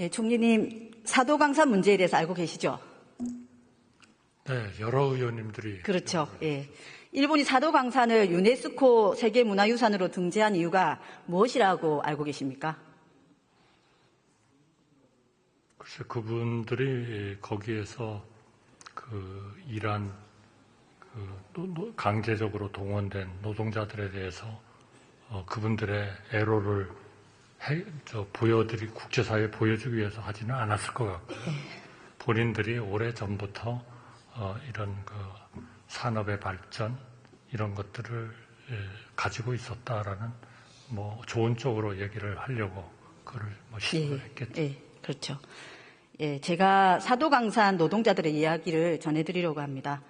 예, 총리님, 사도강산 문제에 대해서 알고 계시죠? 네, 여러 의원님들이. 그렇죠. 예. 일본이 사도강산을 유네스코 세계문화유산으로 등재한 이유가 무엇이라고 알고 계십니까? 글쎄, 그분들이 거기에서 일한 강제적으로 동원된 노동자들에 대해서 그분들의 애로를 국제사회에 보여주기 위해서 하지는 않았을 것 같고요. 본인들이 오래전부터 이런 산업의 발전 이런 것들을 가지고 있었다라는 좋은 쪽으로 얘기를 하려고 그걸 시도를 했겠죠. 예, 그렇죠. 예, 제가 사도강산 노동자들의 이야기를 전해드리려고 합니다.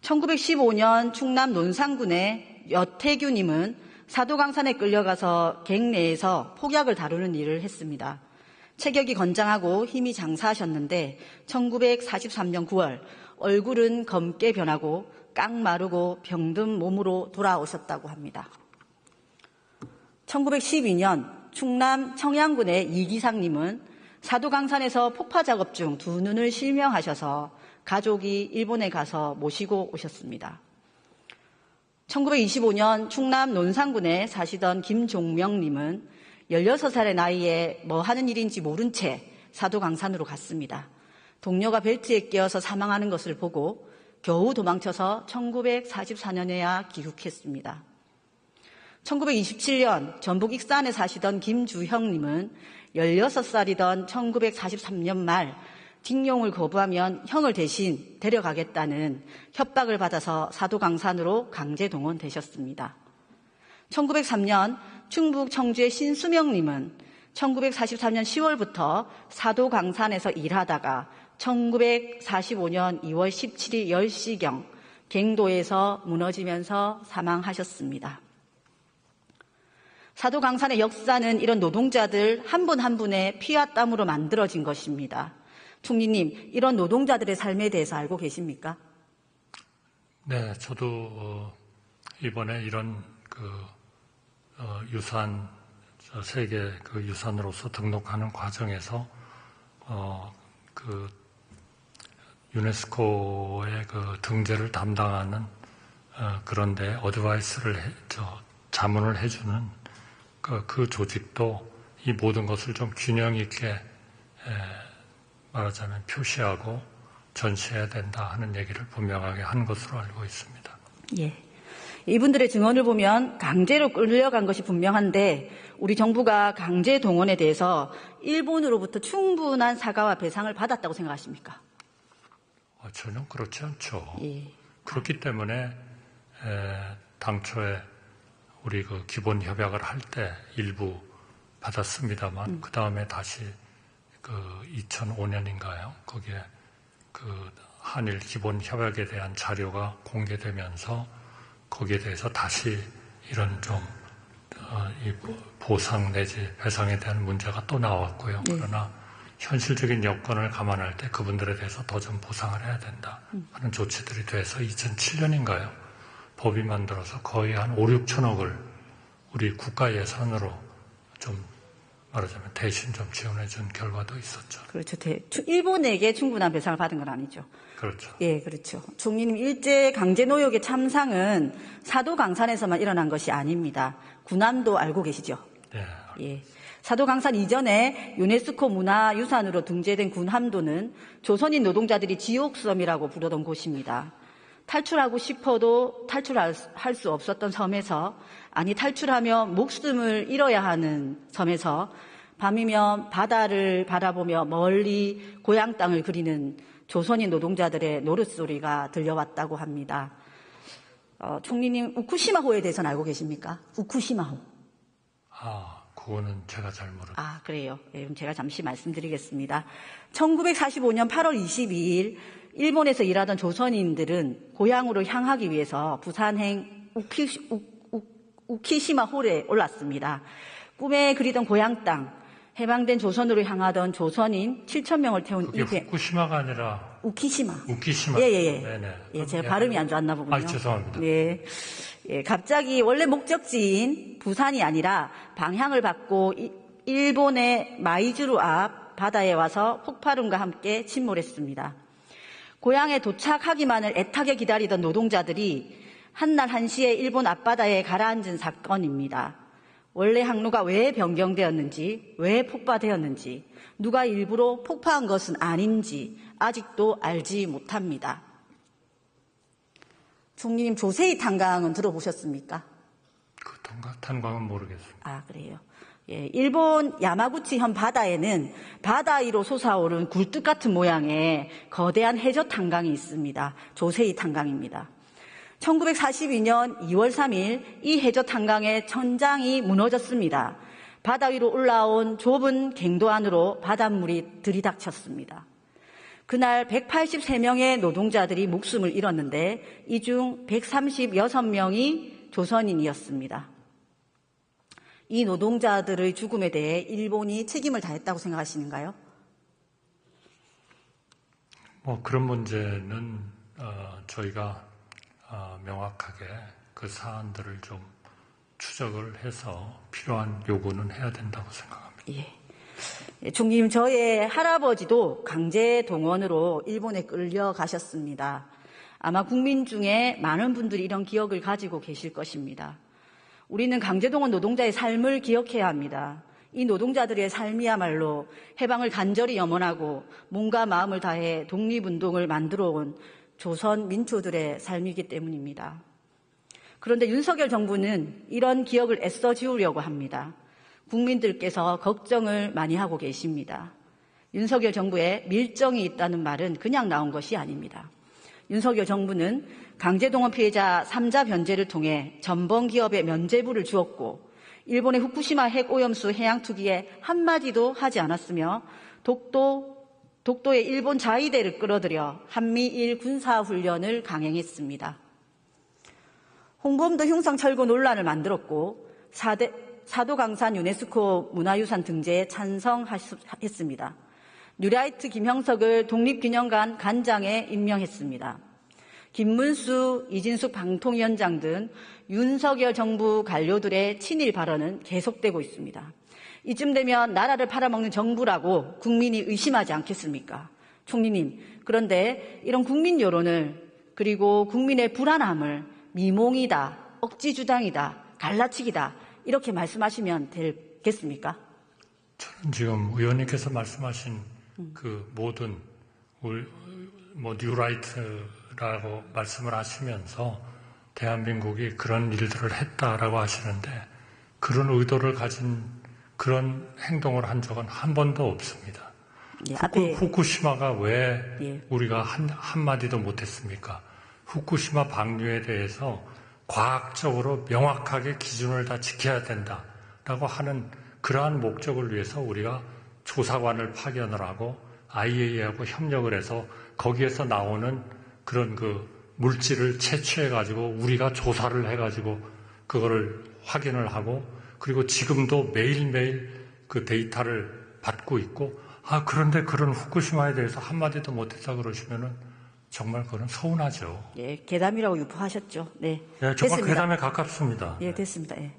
1915년 충남 논산군의 여태규님은 사도강산에 끌려가서 갱 내에서 폭약을 다루는 일을 했습니다. 체격이 건장하고 힘이 장사하셨는데 1943년 9월 얼굴은 검게 변하고 깡마르고 병든 몸으로 돌아오셨다고 합니다. 1912년 충남 청양군의 이기상님은 사도강산에서 폭파 작업 중 두 눈을 실명하셔서 가족이 일본에 가서 모시고 오셨습니다. 1925년 충남 논산군에 사시던 김종명님은 16살의 나이에 뭐 하는 일인지 모른 채 사도강산으로 갔습니다. 동료가 벨트에 끼어서 사망하는 것을 보고 겨우 도망쳐서 1944년에야 귀국했습니다. 1927년 전북 익산에 사시던 김주형님은 16살이던 1943년 말 징용을 거부하면 형을 대신 데려가겠다는 협박을 받아서 사도강산으로 강제 동원되셨습니다. 1903년 충북 청주의 신수명님은 1943년 10월부터 사도강산에서 일하다가 1945년 2월 17일 10시경 갱도에서 무너지면서 사망하셨습니다. 사도강산의 역사는 이런 노동자들 한 분 한 분의 피와 땀으로 만들어진 것입니다. 총리님, 이런 노동자들의 삶에 대해서 알고 계십니까? 네, 저도 이번에 이런 유산, 세계 유산으로서 등록하는 과정에서 유네스코의 등재를 담당하는 그런데 어드바이스를 자문을 해주는 그 조직도 이 모든 것을 좀 균형 있게 말하자면 표시하고 전시해야 된다 하는 얘기를 분명하게 한 것으로 알고 있습니다. 예. 이분들의 증언을 보면 강제로 끌려간 것이 분명한데 우리 정부가 강제 동원에 대해서 일본으로부터 충분한 사과와 배상을 받았다고 생각하십니까? 전혀 그렇지 않죠. 예. 그렇기 때문에 당초에 우리 기본 협약을 할 때 일부 받았습니다만 그 다음에 다시 2005년인가요? 거기에 한일 기본 협약에 대한 자료가 공개되면서 거기에 대해서 다시 이런 이 보상 내지 배상에 대한 문제가 또 나왔고요. 그러나 현실적인 여건을 감안할 때 그분들에 대해서 더 좀 보상을 해야 된다 하는 조치들이 돼서 2007년인가요? 법이 만들어서 거의 한 5, 6천억을 우리 국가 예산으로 좀 말하자면 대신 좀 지원해 준 결과도 있었죠. 그렇죠. 일본에게 충분한 배상을 받은 건 아니죠. 그렇죠. 예, 그렇죠. 총리님, 일제 강제 노역의 참상은 사도강산에서만 일어난 것이 아닙니다. 군함도 알고 계시죠? 네. 예. 사도강산 이전에 유네스코 문화유산으로 등재된 군함도는 조선인 노동자들이 지옥섬이라고 부르던 곳입니다. 탈출하고 싶어도 탈출할 수 없었던 섬에서, 아니 탈출하며 목숨을 잃어야 하는 섬에서 밤이면 바다를 바라보며 멀리 고향 땅을 그리는 조선인 노동자들의 노랫소리가 들려왔다고 합니다. 총리님, 우쿠시마호에 대해서는 알고 계십니까? 우쿠시마호. 그거는 제가 잘 모르겠어요. 그래요. 예, 그럼 제가 잠시 말씀드리겠습니다. 1945년 8월 22일 일본에서 일하던 조선인들은 고향으로 향하기 위해서 부산행 우키시마홀에 올랐습니다. 꿈에 그리던 고향 땅, 해방된 조선으로 향하던 조선인 7,000명을 태운 그게 후쿠시마가 아니라 우키시마. 우키시마. 예. 네네. 예, 제가 발음이 안 좋았나 보군요. 죄송합니다. 예. 예, 갑자기 원래 목적지인 부산이 아니라 방향을 바꿔 일본의 마이즈루 앞 바다에 와서 폭발음과 함께 침몰했습니다. 고향에 도착하기만을 애타게 기다리던 노동자들이 한날 한시에 일본 앞바다에 가라앉은 사건입니다. 원래 항로가 왜 변경되었는지, 왜 폭파되었는지, 누가 일부러 폭파한 것은 아닌지 아직도 알지 못합니다. 총리님, 조세이 탄광은 들어보셨습니까? 그 탄광은 모르겠습니다. 아, 그래요. 예, 일본 야마구치현 바다에는 바다 위로 솟아오른 굴뚝 같은 모양의 거대한 해저 탄광이 있습니다. 조세이 탄광입니다. 1942년 2월 3일 이 해저 탄광의 천장이 무너졌습니다. 바다 위로 올라온 좁은 갱도 안으로 바닷물이 들이닥쳤습니다. 그날 183명의 노동자들이 목숨을 잃었는데 이 중 136명이 조선인이었습니다. 이 노동자들의 죽음에 대해 일본이 책임을 다했다고 생각하시는가요? 그런 문제는 저희가 명확하게 그 사안들을 좀 추적을 해서 필요한 요구는 해야 된다고 생각합니다. 예. 총리님, 저의 할아버지도 강제 동원으로 일본에 끌려가셨습니다. 아마 국민 중에 많은 분들이 이런 기억을 가지고 계실 것입니다. 우리는 강제동원 노동자의 삶을 기억해야 합니다. 이 노동자들의 삶이야말로 해방을 간절히 염원하고 몸과 마음을 다해 독립운동을 만들어온 조선 민초들의 삶이기 때문입니다. 그런데 윤석열 정부는 이런 기억을 애써 지우려고 합니다. 국민들께서 걱정을 많이 하고 계십니다. 윤석열 정부에 밀정이 있다는 말은 그냥 나온 것이 아닙니다. 윤석열 정부는 강제동원 피해자 3자 변제를 통해 전범 기업에 면죄부를 주었고 일본의 후쿠시마 핵오염수 해양 투기에 한마디도 하지 않았으며 독도의 일본 자위대를 끌어들여 한미일 군사훈련을 강행했습니다. 홍범도 흉상 철거 논란을 만들었고 사도강산 유네스코 문화유산 등재에 찬성했습니다. 뉴라이트 김형석을 독립기념관 관장에 임명했습니다. 김문수, 이진숙 방통위원장 등 윤석열 정부 관료들의 친일 발언은 계속되고 있습니다. 이쯤 되면 나라를 팔아먹는 정부라고 국민이 의심하지 않겠습니까? 총리님, 그런데 이런 국민 여론을 그리고 국민의 불안함을 미몽이다, 억지주장이다, 갈라치기다 이렇게 말씀하시면 되겠습니까? 저는 지금 의원님께서 말씀하신 그 모든 뉴라이트라고 말씀을 하시면서 대한민국이 그런 일들을 했다라고 하시는데 그런 의도를 가진 그런 행동을 한 적은 한 번도 없습니다. 예, 후쿠시마가 왜 우리가 한마디도 못했습니까? 후쿠시마 방류에 대해서 과학적으로 명확하게 기준을 다 지켜야 된다라고 하는 그러한 목적을 위해서 우리가 조사관을 파견을 하고 IAEA하고 협력을 해서 거기에서 나오는 그런 그 물질을 채취해가지고 우리가 조사를 해가지고 그거를 확인을 하고 그리고 지금도 매일매일 그 데이터를 받고 있고 그런데 그런 후쿠시마에 대해서 한마디도 못했다 그러시면은 정말 그건 서운하죠. 예, 괴담이라고 유포하셨죠. 네. 예, 정말 괴담에 가깝습니다. 예, 됐습니다. 예.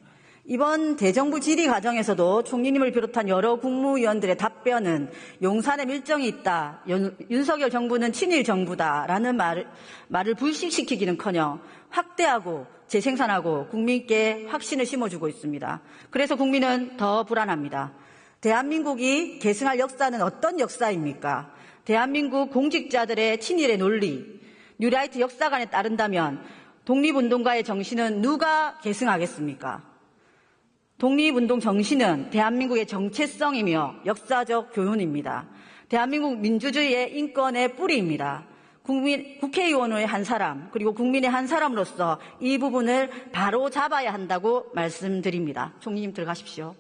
이번 대정부 질의 과정에서도 총리님을 비롯한 여러 국무위원들의 답변은 용산에 밀정이 있다, 윤석열 정부는 친일 정부다라는 말을 불식시키기는커녕 확대하고 재생산하고 국민께 확신을 심어주고 있습니다. 그래서 국민은 더 불안합니다. 대한민국이 계승할 역사는 어떤 역사입니까? 대한민국 공직자들의 친일의 논리, 뉴라이트 역사관에 따른다면 독립운동가의 정신은 누가 계승하겠습니까? 독립운동 정신은 대한민국의 정체성이며 역사적 교훈입니다. 대한민국 민주주의의 인권의 뿌리입니다. 국회의원의 한 사람 그리고 국민의 한 사람으로서 이 부분을 바로 잡아야 한다고 말씀드립니다. 총리님 들어가십시오.